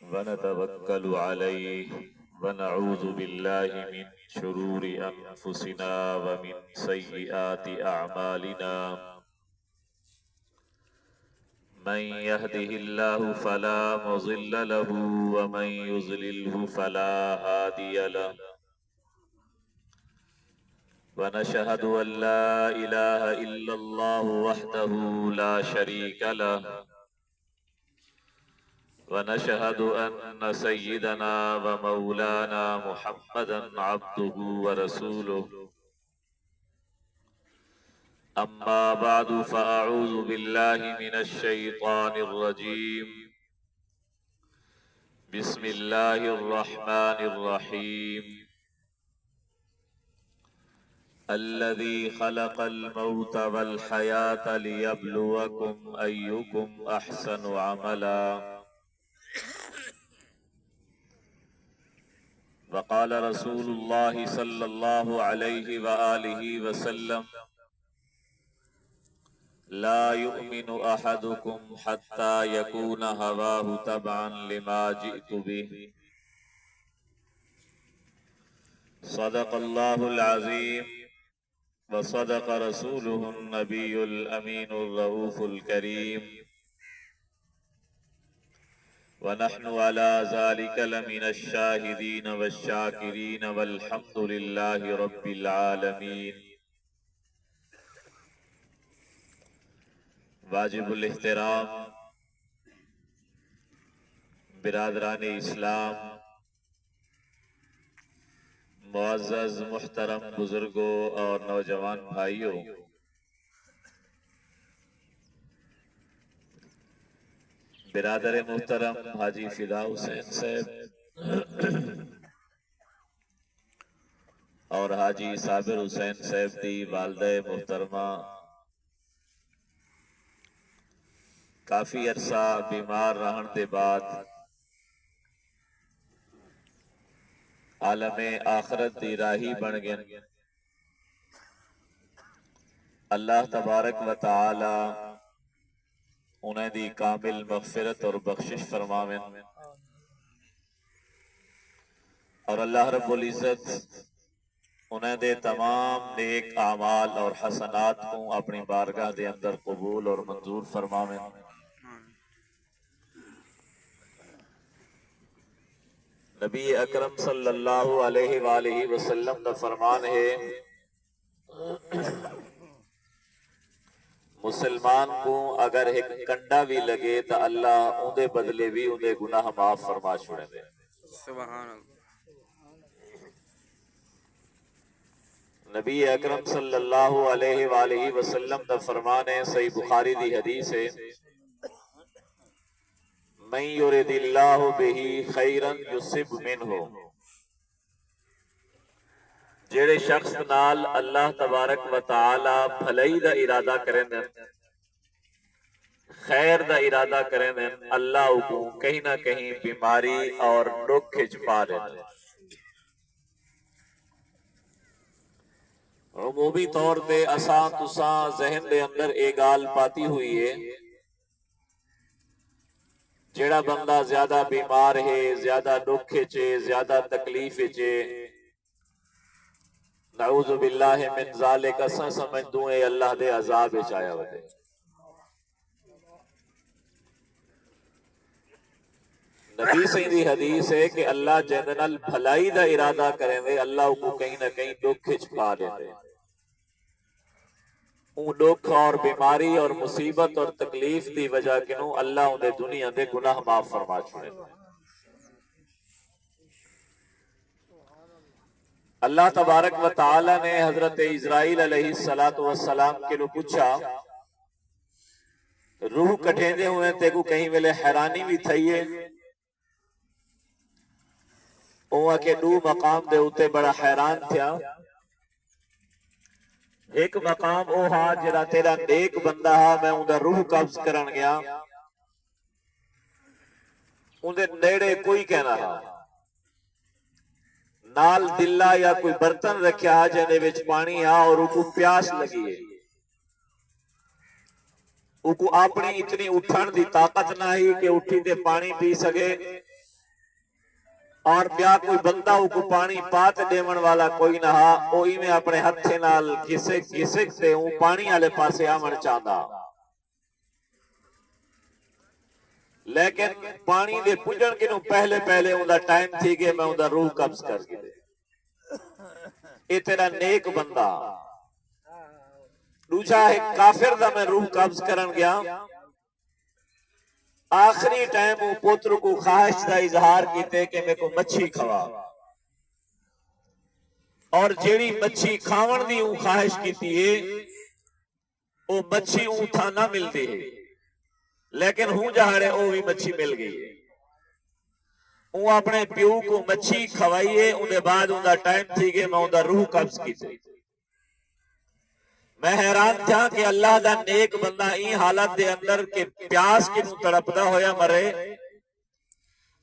ونتوكل عليه ونعوذ بالله من شرور أنفسنا ومن سيئات أعمالنا من يهده الله فلا مضل له ومن يضلله فلا هادي له ونشهد أن لا إله إلا الله وحده لا شريك له ونشهد أن سيدنا ومولانا محمدا عبده ورسوله أما بعد فأعوذ بالله من الشيطان الرجيم بسم الله الرحمن الرحيم الذي خلق الموت والحياة ليبلوكم أيكم أحسن عملا وقال رسول الله صلى الله عليه وآله وسلم لا يؤمن أحدكم حتى يكون هواه تبعا لما جئت به صدق الله العظيم وصدق رسوله النبي الأمين الرؤوف الكريم ونحن على ذلك لمن الشاهدين والشاكرين والحمد لله رب العالمين واجب الاحترام برادران اسلام، معزز محترم بزرگوں اور نوجوان بھائیوں، برادر محترم حاجی فدا حسین صاحب اور حاجی صابر حسین صاحب دی والدہ محترمہ کافی عرصہ بیمار رہن دے بعد عالم آخرت دی راہی بن گئے۔ اللہ تبارک و تعالی انہیں دی کامل مغفرت اور بخشش فرماویں، اور اللہ رب العزت انہیں دے تمام نیک اعمال اور حسنات کو اپنی بارگاہ دے اندر قبول اور منظور فرماویں۔ نبی اکرم صلی اللہ علیہ وآلہ وسلم دا فرمان ہے، مسلمان کو اگر ایک کنڈا بھی لگے تو اللہ اندے بدلے بھی اندے گناہ معاف فرما چھوڑے دے۔ سبحان اللہ۔ نبی اکرم صلی اللہ علیہ وآلہ وسلم دا فرمان ہے، صحیح بخاری دی حدیث ہے، من یرد اللہ بہی خیرا یصب منہ، جیڑے شخص نال اللہ تبارک و تعالی بھلائی دا ارادہ کریں دیں، خیر دا ارادہ کریں دیں، اللہ کو کہیں نہ کہیں بیماری اور دکھ چھپا دیں۔ عمومی طور پہ اساں تساں ذہن دے اندر ایک گال پاتی ہوئی ہے، جیڑا بندہ زیادہ بیمار ہے، زیادہ دکھ چھے، زیادہ تکلیف چھے، نعوذ باللہ من ذالک، اساں سمجھ دوئے اللہ دے عذاب چایا ہوئے۔ نبی سیدھی حدیث ہے کہ اللہ جنرل بھلائی دا ارادہ کریں دے، اللہ کو کہیں نہ کہیں دکھ چھپا دے دے۔ اون دکھ اور بیماری اور مصیبت اور تکلیف دی وجہ کنوں اللہ انہیں دنیا دے گناہ معاف فرما چھوڑے دے۔ اللہ تبارک و تعالی نے حضرت اسرائیل علیہ السلام کے لئے پوچھا، روح کٹھے دے ہوئے تے کو کہیں ملے حیرانی بھی تھائیے، اوہ کہ دو مقام دے ہوتے بڑا حیران تھیا۔ ایک مقام او ہاں جڑا تیرا نیک بندہ ہاں، میں اندھا روح قبض کرن گیا، اندھے نیڑے کوئی کہنا ہاں، نال دلہ یا کوئی برتن رکھیا جنے وچ پانی ہاں، اور کو پیاس لگی ہے، کو اپنی اتنی اٹھن دی طاقت نہ ہی کہ اٹھی تے پانی پی سکے، اور بیا کوئی بندہ کو پانی پات دیون والا کوئی نہ ہا، اوہی میں اپنے ہتھے نال گھسک گھسک تے وہ پانی والے پاسے آمن چاہتا، لیکن پانی دے پجن کے نو پہلے پہلے اندھا ٹائم تھی کہ میں اندھا روح قبض کر کے دے۔ اے تیرا نیک بندہ دوجا ہے کافر دا میں روح قبض کرن گیا، آخری ٹائم وہ پتر کو خواہش دا اظہار کیتے کہ میں کو مچھی کھوا، اور جیڑی مچھی کھاون دی وہ خواہش کیتی ہے وہ مچھی وہ تھا نہ ملتی ہے، لیکن ہوں جہاڑے وہ بھی مچھی مل گئی ہے۔ وہ اپنے پیو کو مچھی کھوائیے، انہیں بعد اندھا ٹائم تھی کہ میں اندھا روح قبض کیتے۔ میں حیران تھا کہ اللہ دا نیک بندہ این حالت دے اندر کہ پیاس کی نو تڑپدا ہویا مرے،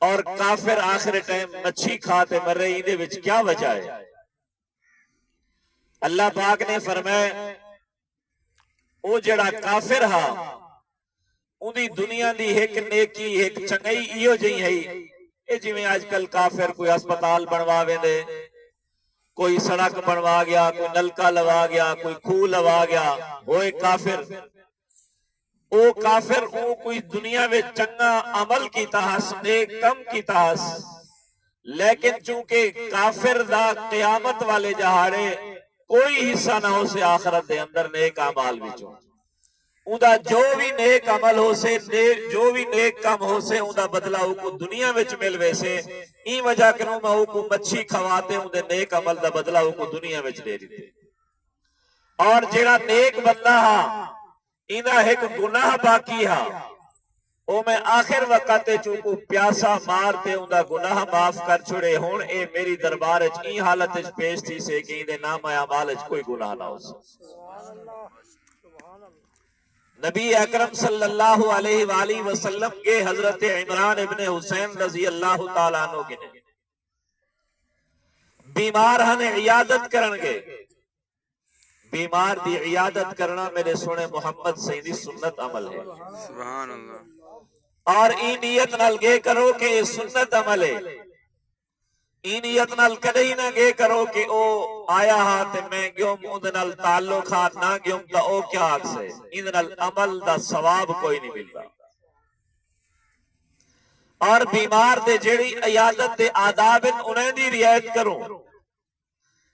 اور کافر آخر ٹائم مچھی کھاتے مرے، این دے وچ کیا وجہ ہے؟ اللہ پاک نے فرمایا او جڑا کافر ہا اندھی دنیا دی ایک نیکی ایک چنگئی ایو جئی ہے، اے جی میں آج کل کافر کوئی اسپتال بنواوے دے، کوئی سڑک بنوا گیا، کوئی نلکا لوا گیا، کوئی کھو لوا گیا، ہوئے کافر۔ او کافر او کوئی دنیا میں چنگا عمل کی تاس، نیک کم کی تاس، لیکن چونکہ کافر دا قیامت والے جہاڑے کوئی حصہ نہ ہو سے آخرت دے اندر نیک عمال بچوں، اندھا جو بھی نیک عمل ہو سے، جو بھی نیک کام ہو سے، اندھا بدلہ ہو کو دنیا میں مل ویسے، این وجہ کنوں میں ہو کو مچھی کھواتے اندھے نیک عمل دا بدلہ ہو کو دنیا میں دے دیتے۔ اور جیڑا نیک بندہ ہا اینا ایک گناہ باقی ہا، او میں آخر وقت چونکو پیاسا مارتے اندھا گناہ معاف کر چھڑے ہون، اے میری دربار اچ این حالت اچ پیش تھی سے کہ اندھے نام اعمال اچ کوئی گناہ نہ ہو سکتا۔ نبی اکرم صلی اللہ علیہ وآلہ وسلم کے حضرت عمران ابن حسین رضی اللہ تعالیٰ عنہ کے بیمار ہن عیادت کرنگے، بیمار دی عیادت کرنا میرے سونے محمد سیدی سنت عمل ہے، سبحان اللہ۔ اور ای نیت نال گے کرو کہ یہ سنت عمل ہے، ای نیت نال کدھی نہ گے کرو کہ او آیا ہاں تے میں گیوم اندنال تعلق ہاتھ نہ گیوم تا او کیا آگ سے، اندنال عمل دا ثواب کوئی نہیں ملتا۔ اور بیمار دے جیڑی عیادت دے آداب انہیں دی رعایت کروں،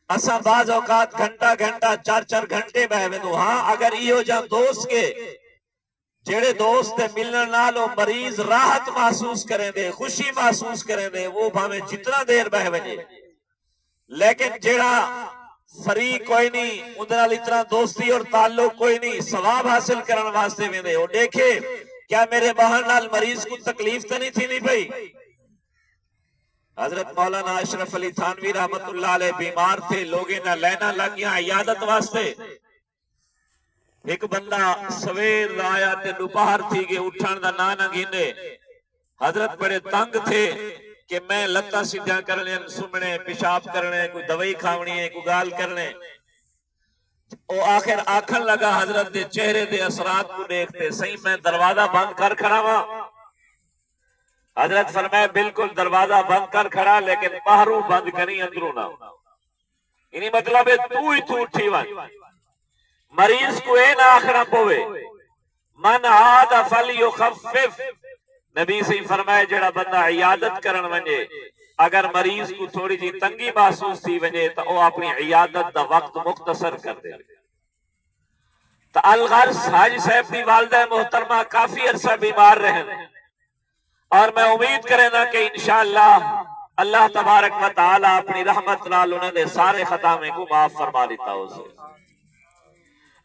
اساں بعض اوقات گھنٹا گھنٹا 4-4 گھنٹے بہوے دو، ہاں اگر ایہو جا دوست کے جیڑے دوست ملن نالو مریض راحت محسوس کریں دے، خوشی محسوس کریں دے، وہ بھامیں جتنا دیر بہوے دے، لیکن جیڑا فریق کوئی نہیں، اندرال اتنا دوستی اور تعلق کوئی نہیں، ثواب حاصل کرن واسطے میں دے، وہ دیکھے کیا میرے بہن نال مریض کو تکلیف تو نہیں تھی نہیں بھئی؟ حضرت مولانا اشرف علی تھانوی رحمت اللہ علیہ بیمار تھے، لوگیں نہ لینا لگیاں عیادت واسطے، ایک بندہ سویر آیا تے دوپہر تھی کہ اٹھان دا نانا گھینے، حضرت بڑے تنگ تھے کہ میں لتا سیدھا کرنے، سمنے، پیشاب کرنے، کوئی دوائی کھاونی ہے، کوئی گال کرنے، او آخر آکھن لگا حضرت دے چہرے دے اثرات کو دیکھتے، صحیح میں دروازہ بند کر کھڑا ہوا، حضرت فرمائے بالکل دروازہ بند کر کھڑا لیکن باہروں بند کریں اندروں نہ، یعنی مطلب ہے تو ہی تو اٹھی وان، مریض کو اے نہ آخرا پوے، من عاد فلیخفف، نبی سے فرمائے جڑا بندہ عیادت کرن ونجے، اگر مریض کو تھوڑی جی تنگی محسوس تھی ونجے تو وہ اپنی عیادت دا وقت مختصر کر دے۔ تو الغرض حاجی صاحب دی والدہ محترمہ کافی عرصہ بیمار رہن، اور میں امید کریں نا کہ انشاءاللہ اللہ تبارک و تعالی اپنی رحمت نال انہیں دے سارے خطامیں کو معاف فرما لیتا ہو سے۔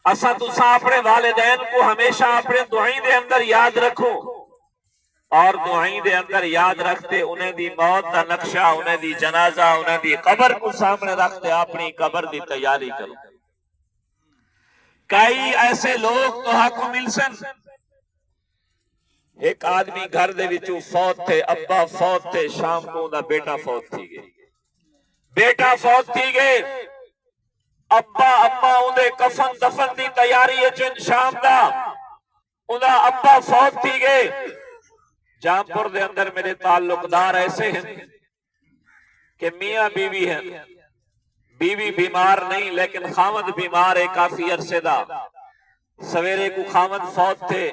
اسا تسا اپنے والدین کو ہمیشہ اپنے دعائیں دے اندر یاد رکھو، اور دعائیں دے اندر یاد رکھتے انہیں دی موت دا نقشہ، انہیں دی جنازہ، انہیں دی قبر کو سامنے رکھتے اپنی قبر دی تیاری کرو۔ کئی ایسے لوگ تو حق مل سن، ایک آدمی گھر دے وچوں فوت تھے، ابا فوت تھے، شام کو دا بیٹا فوت تھی گئے، بیٹا فوت تھی گئے، ابا اندے کفن دفن دی تیاری چن شام دا، انہا ابا فوت تھی گئے۔ جامپور دے اندر میرے تعلق دار ایسے ہیں، کہ میاں بیوی ہیں، بیوی بیمار نہیں لیکن خامد بیمار ہے کافی عرصے دا، سویرے کو خامد فوت تھے،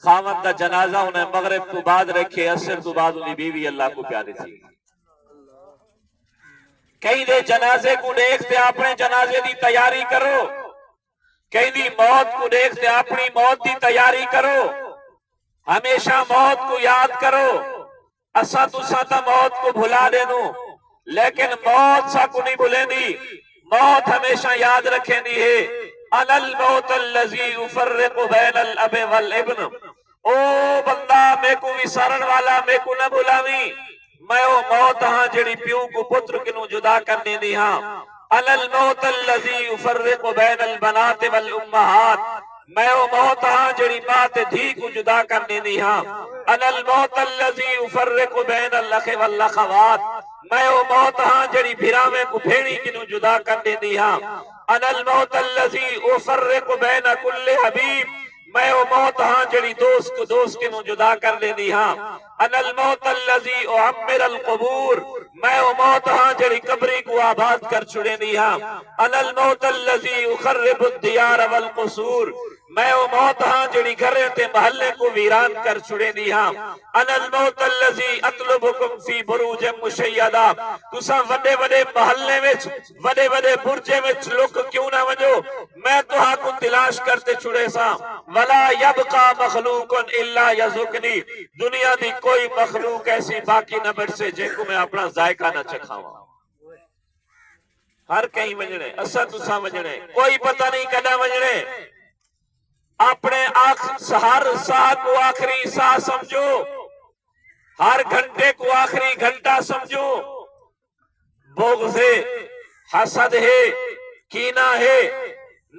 خامد دا جنازہ انہیں مغرب تو بعد رکھے، عصر تو بعد انہیں بیوی اللہ کو پیاری تھی۔ کہیں دے جنازے کو دیکھتے اپنے جنازے دی تیاری کرو، کہیں دی موت کو دیکھتے اپنی موت دی تیاری کرو، ہمیشہ موت کو یاد کرو۔ اسا تو ساتا موت کو بھلا دے دوں لیکن موت سا کو نہیں بھولیں دی، موت ہمیشہ یاد رکھیں دی ہے۔ انا الموت اللذی افرق بین الاب والابن، او بندہ میں کو وسارن والا میں کو نہ بھولاویں، میں او موت ہاں جڑی پیوں کو پتر کنوں جدا کرنے دی ہاں۔ انا الموت اللذی افرق بین البنات والامہات، میں او موت ہاں جڑی بات دھی کو جدا کرنے دی ہاں۔ انا الموت اللذی افرق بین الاخ والاخوات، میں او موت ہاں جڑی بھراویں کو بھیڑی کنوں جدا کرنے دی ہاں۔ انا الموت اللذی افرق بین کل حبیب، میں او موت ہاں جڑی دوست کو دوست کنوں جدا کر دے دی ہاں۔ انا الموت اللذی اعمر القبور، میں او موت ہاں جڑی قبری کو آباد کر چھڑے دی ہاں۔ انا الموت اللذی اخرب الدیار والقصور، میں او موت ہاں جڑی گھریں تے محلے کو ویران کر چھڑے دی ہاں۔ انا الموت اللذی اطلبکم فی بروج مشیدہ، تساں وڈے وڈے محلے وچ وڈے وڈے برجے وچ لوگ کیوں نہ ونجو، میں تو ہاں کو تلاش کرتے چھڑے سا۔ ولا یبقى مخلوق الا یذکنی، دنیا دی کوئی مخلوق ایسی باقی نہ بڑھ سے جن کو میں اپنا ذائقہ نہ چکھاواں۔ ہر کہیں ونجنے، اسا تساں ونجنے، کوئی پتہ نہیں کدھا ونجنے۔ اپنے ہر ساہ کو آخری ساہ سمجھو، ہر گھنٹے کو آخری گھنٹہ سمجھو۔ بغض ہے، حسد ہے، کینہ ہے،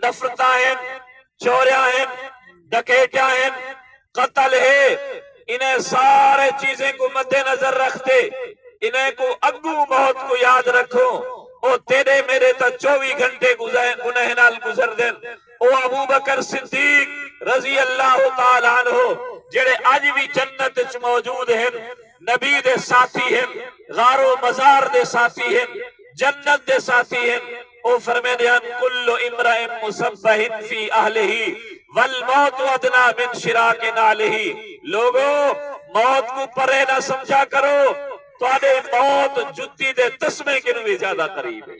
نفرتاں ہیں، چوریاں ہیں، ڈکیتیاں ہیں، قتل ہے، انہیں سارے چیزیں کو مد نظر رکھتے انہیں کو اگو موت کو یاد رکھو۔ او تیرے میرے تا 24 گھنٹے گناہ نال گزر دیں۔ او ابو بکر صدیق رضی اللہ تعالیٰ عنہ جڑے آج بھی جنت وچ موجود ہیں، نبی دے ساتھی ہیں، غار و مزار دے ساتھی ہیں، جنت دے ساتھی ہیں۔ او فرمینے ان کل امرئ مصبح فی اہلہ والموت ادنا من شراک نعلہ، لوگو موت کو پرے نہ سمجھا کرو، تو آنے موت جتی دے تسمے کے نوی زیادہ قریب ہے۔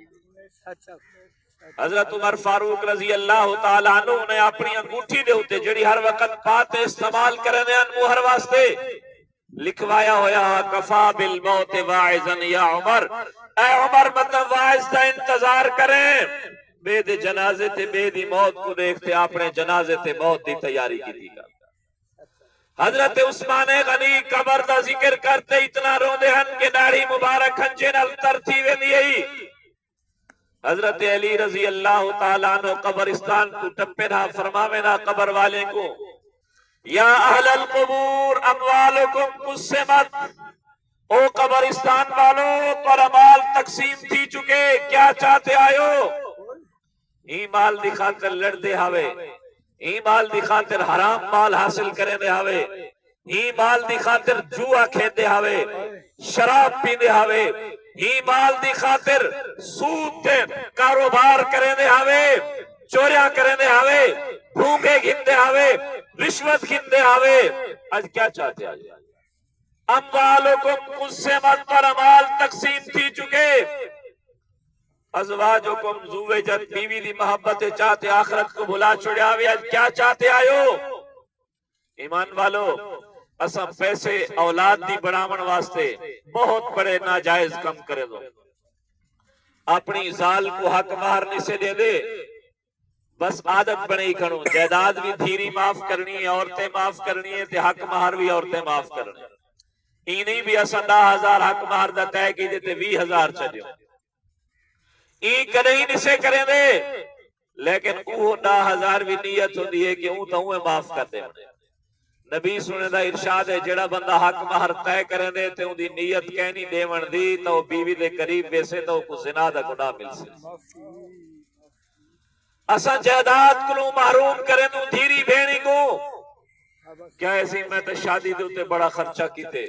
حضرت عمر فاروق رضی اللہ تعالیٰ عنہ نے اپنی انگوٹھی دے ہوتے جڑی ہر وقت پاتے استعمال کرنے ان موہر واسطے لکھوایا ہویا کفا بالموت واعظا یا عمر، اے عمر مطلب واعظ دا انتظار کریں۔ بے دے جنازے تے بے دی موت کو دیکھتے اپنے جنازے تے موت دی تیاری کی تھی گا۔ حضرت عثمان غنی قبر دا ذکر کرتے اتنا رو دے ہن کہ داڑھی مبارک ہنچے نل ترتیوے لیئی۔ حضرت علی رضی اللہ تعالیٰ عنہ قبرستان کو ٹپے نہ فرماوے نہ قبر والے کو، یا اہل القبور اموالکم قسمت، او قبرستان والوں پر امال تقسیم تھی چکے، کیا چاہتے آئیو؟ ہی مال دی خاطر لڑ دے ہوئے، ہی مال دی خاطر حرام مال حاصل کرے دے ہوئے، ہی مال دی خاطر جوا کھیت دے ہوئے، شراب پی دے ہوئے، ہی مال دی خاطر سود تے کاروبار کرے دے ہوئے، چوریاں کرے دے ہوئے، بھونگے گھن دے ہوئے، رشوت گھن دے ہوئے۔ آج کیا چاہتے آج؟ اموالکم قسمت پر امال تقسیم تھی چکے، ازواجکم زوجت بیوی دی محبت چاہتے آخرت کو بھلا چھوڑیا ہوئے، آج کیا چاہتے آئیو؟ ایمان والو اساں پیسے اولاد دی بڑھامن واسطے بہت بڑے ناجائز کم کرے دو۔ اپنی زال کو حق مہر نہیں سے دے دے، بس عادت بنے ہی کھڑوں، جائیداد بھی دھیری معاف کرنی ہے، عورتیں معاف کرنی ہے، تے حق مہر بھی عورتیں معاف کرنی ہے۔ ہی نہیں بھی اساں 10,000 حق مہر دا طے کی دیتے 20,000 چلیو، ہی کریں ہی نسے کریں دے، لیکن وہ 10,000 بھی نیت ہوتی ہے کہ وہ تو ہوئے معاف کر دے۔ نبی سنے دا ارشاد ہے جڑا بندہ حق مہر طے کریں دے تے ان دی نیت کہنی دیون دی تو بیوی دے قریب ویسے تو کو زنا دا گناہ مل سے۔ اساں جائیداد کو محروم کریں تو دھیری بھیڑی کو کیا ایسی میں تے شادی دے تے بڑا خرچہ کیتے،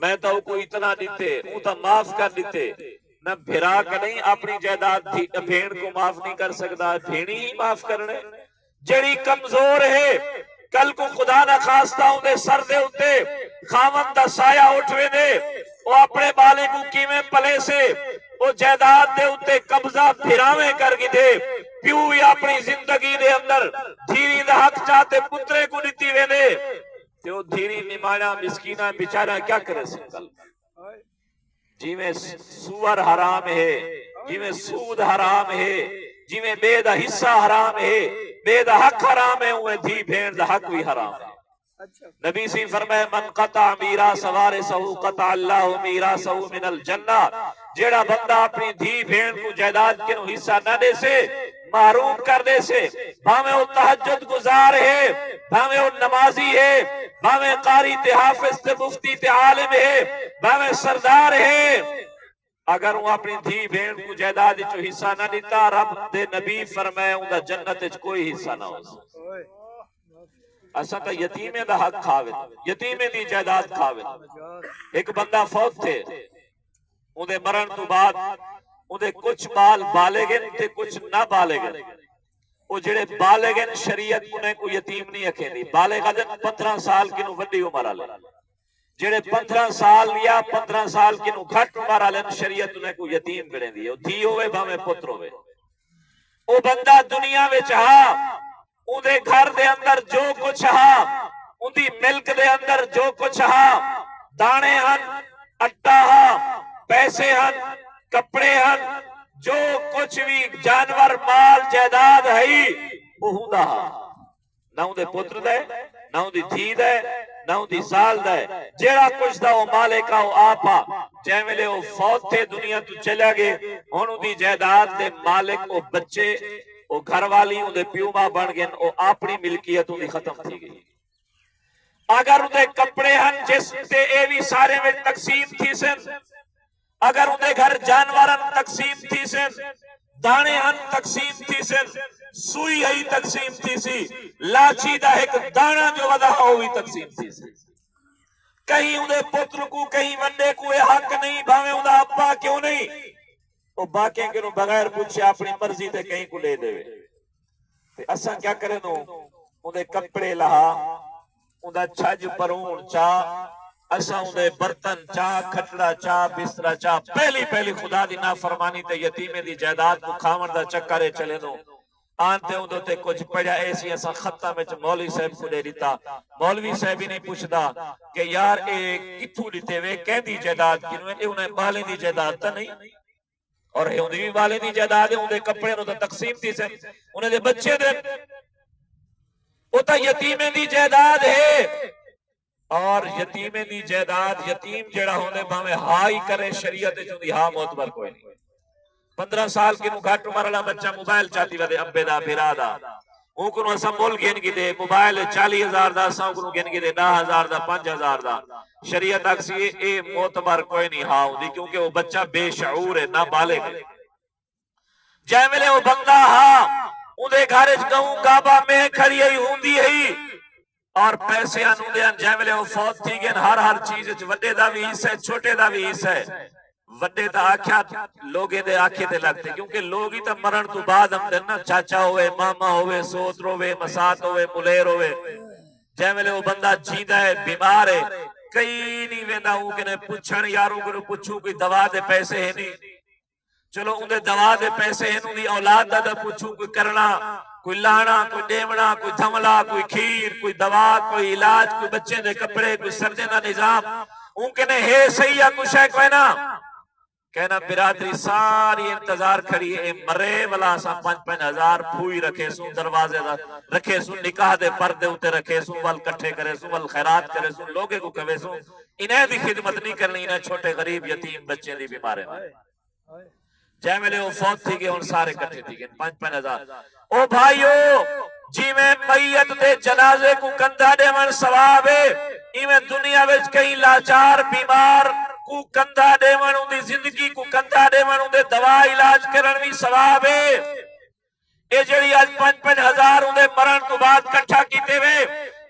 میں تو کوئی اتنا دیتے وہ تو معاف کر دیتے نہ بھرا کا نہیں اپنی جائیداد بھیڑ کو معاف نہیں کر سکتا بھیڑی ہی معاف کرنے جڑی کمزور ہے کل کو خدا نہ خواستہ دے سر دے ہوتے خامن دا سایہ اٹھوے دے وہ اپنے بالے کو کیمیں پلے سے وہ جائیداد دے ہوتے قبضہ بھراویں کر گی دے پیو ہی اپنی زندگی دے اندر دھیری دا حق چاہتے پترے کو دیتی وے دے تو دھیری نمانا مسکینہ بیچارہ کیا کرے سکل جی میں سور حرام ہے جی میں سود حرام ہے جی میں بے دا حصہ حرام ہے بے دا حق حرام ہے وہ دھی بھیڑ دا حق بھی حرام ہے نبی سی فرمائے من قطع میراث وارثہ قطع اللہ میراثہ من الجنہ جیڑا بندہ اپنی دھی بھیڑ کو جائیداد کے نو حصہ نہ دے سے محروم کر دے سے بھاویں وہ تہجد گزار ہے بھاویں وہ نمازی ہے بھاویں قاری تے حافظ تے مفتی تے عالم ہے بھاویں سردار ہے اگر وہ اپنی دھی بھیڑ کو جائیداد چو حصہ نہ دیتا رب دے نبی فرمائے ان دا جنت چ کوئی حصہ نہ ہو اسا تا یتیمے دا حق کھاوے یتیمے دی جائیداد کھاوے ایک بندہ فوت تھے ان دے مرن تو بعد ان دے کچھ بال بالغن تے کچھ نہ بالغن وہ جڑے بالغن شریعت انہیں کو یتیم نہیں اکھے دی بالغن 15 سال کی نو وڈی عمر آلے جڑے 15 سال یا 15 سال کی نو گھٹ عمر آلے شریعت انہیں کو یتیم گڑیں دی وہ دھی ہوئے بھامے پتر ہوئے وہ بندہ دنیا میں چاہا ان دے گھر دے اندر جو کچھ ہا ان دی ملک دے اندر جو کچھ ہا دانے ہن اٹا ہا پیسے ہن کپڑے ہن جو کچھ بھی جانور مال جائیداد ہے وہ ہوندا ہا نہ ان دے پتر دے نہ ان دی دھی دے نہ ان دی سال دے جیڑا کچھ دا وہ مالکا وہ آپا جائے ملے وہ فوت تھے دنیا تو چلے گئے ان دی جائیداد دے مالک وہ بچے وہ گھر والی ان دے پیوما بن گئے وہ اپنی ملکیت ان دی ختم تھی گئی اگر ان دے کپڑے ہن جس تے اے بھی سارے میں تقسیم تھی سن اگر ان دے گھر جانورن تقسیم تھی سن دانے ہن تقسیم تھی سن سوئی ہی تقسیم تھی سی لاچی دا ایک دانا جو ودا ہوئی تقسیم تھی سی کہیں ان دے پتر کو کہیں ونڈے کو اے حق نہیں بھاویں ان دا ابا کیوں نہیں وہ باقیں کے نو بغیر پوچھے اپنی مرضی تے کہیں کو لے دے تے اساں کیا کرے نو ان دے کپڑے لہا ان دا چھج پرون چاہ اساں ان دے برتن چاہ کھٹڑا چاہ بسترا چاہ پہلی خدا دی نافرمانی تے یتیمے دی جائیداد کو کھاون دا چکرے چلے نو آنتے ہوں دوتے کچھ پڑھا ایسی ایسا خطہ میں مولوی صاحب کو دے دیتا مولوی صاحب ہی نہیں پوچھتا کہ یار اے کتھو لیتے ہوئے کہہ دی جائیداد کی اے انہیں بالے دی جائیداد تا نہیں اور اے انہیں بھی بالے دی جائیداد ہے انہیں کپڑے انہیں تقسیم تھی سے انہیں دے بچے دے وہ تا یتیمیں دی جائیداد ہے اور یتیمیں دی جائیداد یتیم جڑا ہونے باہمیں ہائی کرے شریعت جو دی ہاں معتبر کوئی نہیں 15 سال کی مگھاٹ مارلا بچہ موبائل چاہتی ودے ابے دا بھیرا دا وہ کنو اسا مول گین کی دے موبائل 40,000 دا اسا کنو گین کی دے 10,000 دا 5,000 دا شریعت اکسی اے معتبر کوئی نہیں ہاں دی کیونکہ وہ بچہ بے شعور ہے نہ بالغ ہے جائے ملے وہ بندہ ہاں اندھے گھارج گاؤں گابا میں کھڑی ہی ہوندی ہے اور پیسے آن اندھے آن جائے ملے وہ فوت تھی گئن ہر چیز وڈے دا بھی حصہ ہے چھوٹے دا بھی حصہ ہے وڈے دا آکھیا لوگے دے آکھے دے لگتے کیونکہ لوگ ہی تا مرن تو بعد ہم دینا چاچا ہوئے ماما ہوئے سوتر ہوئے مسات ہوئے ملیر ہوئے جائے ملے وہ بندہ جیدہ ہے بیمار ہے کئی نہیں ویندہ ہوں کہ نے پوچھن یاروں کو پوچھوں کوئی دوا دے پیسے ہے نہیں چلو اندھے دوا دے پیسے ہیں انہی اولاد دا پوچھوں کوئی کرنا کوئی لانا کوئی ڈیمنا کوئی دھملا کوئی کھیر کوئی دوا کوئی علاج کوئی بچے دے کپڑے کوئی سردے دا نظام ان کے نے ہے صحیح یا کچھ ہے کوئی نا کہنا برادری ساری انتظار کھڑی ہے مرے والا سا 5,000 پھوئی رکھے سوں دروازے دا رکھے سوں نکاح دے پردے ہوتے رکھے سوں وال کٹھے کرے سوں وال خیرات کرے سوں لوگے کو کہے سوں انہیں بھی خدمت نہیں کرنی انہیں چھوٹے غریب یتیم بچے دی بیمارے میں جائے ملے وہ فوت تھی گئے ان سارے کٹھے تھی گئے 5,000 او بھائیو جی میں میت دے جنازے کو کندھا دے من ثواب ہے ایمیں دنیا وچ کہیں لاچار بیمار کو کندھا دے من ان دی زندگی کو کندھا دے من ان دے دوا علاج کرن بھی ثواب ہے اے جڑی آج 5,000 ان دے مرن کو بعد کٹھا کیتے ہوئے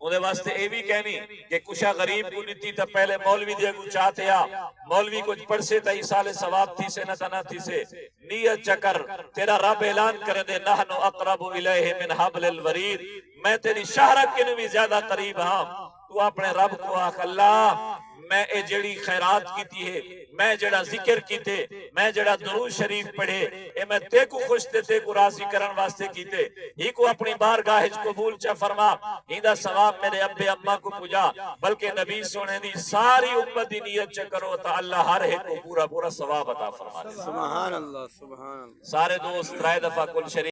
اندے واسطے اے بھی کہنی کہ کشا غریب کو دیتی تا پہلے مولوی دے کو چاہتے یا مولوی کچھ پڑھ سے تا ایسال ثواب تھی سے نہ تھی سے نیت چکر تیرا رب اعلان کر دے نحنو اقرب الیہ من حبل الورید میں تیری شہرت کے نوی زیادہ قریب ہاں تو اپنے رب کو آخ اللہ میں اے جڑی خیرات کیتی ہے میں جڑا ذکر کیتے میں جڑا درود شریف پڑھے اے میں تے کو خوش تے کو راضی کرن واسطے کیتے ہی کو اپنی بارگاہ وچ قبول چا فرما ایندا ثواب میرے ابے اماں کو پجا بلکہ نبی سونے دی ساری امت دی نیت چ کرو تا اللہ ہر ایک کو پورا ثواب عطا فرما دے سبحان اللہ سبحان اللہ سارے دوست رائے دفعہ کل شریف